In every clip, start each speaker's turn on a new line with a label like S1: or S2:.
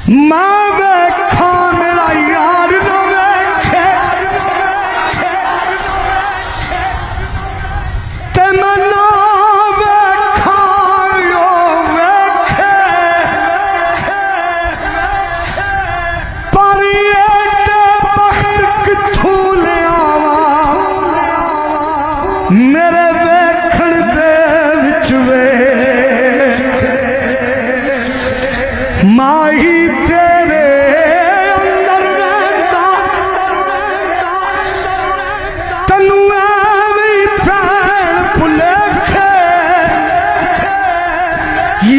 S1: मैं वेखा मेरा यार ना वेखे ते मैं ना वेखा यो वेखे पर एडे बख्त किथों ले आवा मेरे वेखण दे विच वे माही तेरे अंदर रहता तनू एवं भैन भुलेखे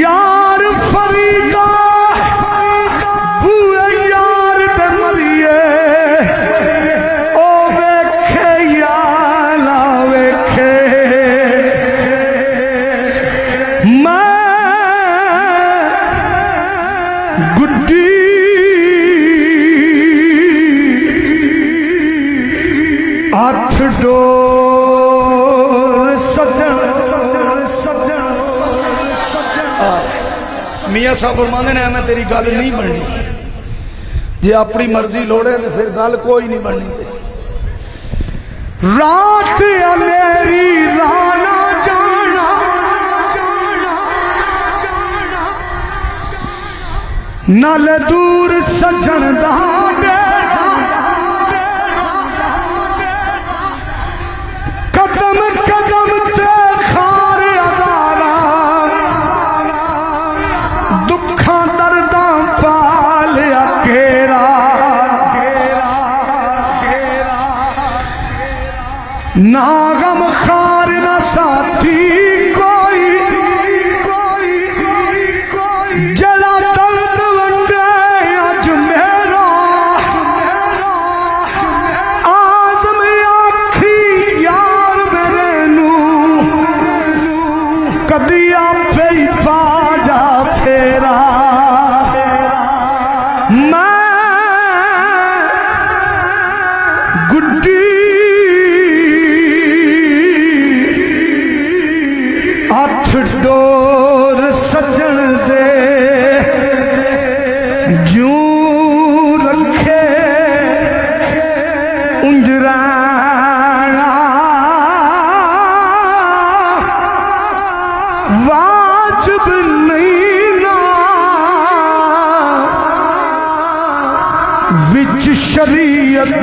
S1: यार फरीदा बूए यार ते मरिए ओ वेखे या ना वेखे गुड्डी हथ डोर सजन मियाँ साहब फरमाते ने मैं तेरी गल नहीं बननी जे अपनी मर्जी लोड़े तो फिर गल कोई नहीं बननी रात अनेरी राना जाना नल दूर सजन दा कदम कदम ते खार अदारा दुखा दर्दा पाल अकेरा ना गम खार ना साथी कदिया पे पाजा फेरा मैं गुड्डी हथ डोर सजन दे जूं रखे उंजरा वाजिब नहीं ना विच शरीयत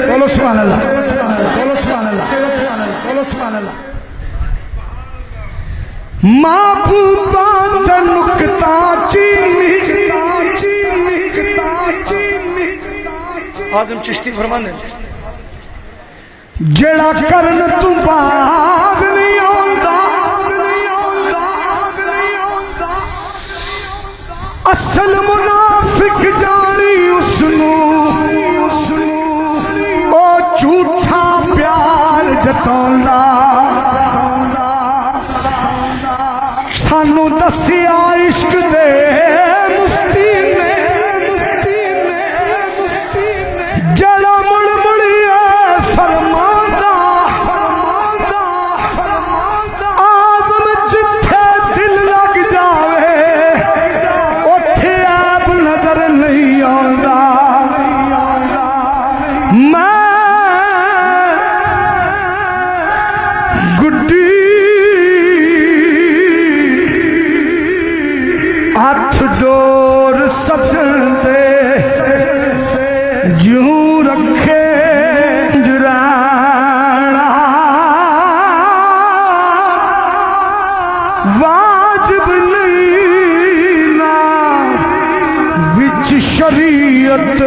S1: बोलो सुभान अल्लाह बोलो सुभान अल्लाह बोलो सुभान अल्लाह महबूबा दा नुक्ता चीनी आज़म चिश्ती फरमांदे जेड़ा करन तू बाद नहीं आंदा असल मुनाफिक जानी उसनू ओ झूठा प्यार जतांदा सानू दसिया इश्क दे मुफ्ती ने जड़ा मुड़ मुड़िए फरमांदा आज़म जिथे दिल लग जावे नजर नहीं आंदा मैं गुड्डी हथ डोर सजन दे यूं रखे जुराना वाजिब नहीं ना विच शरीयत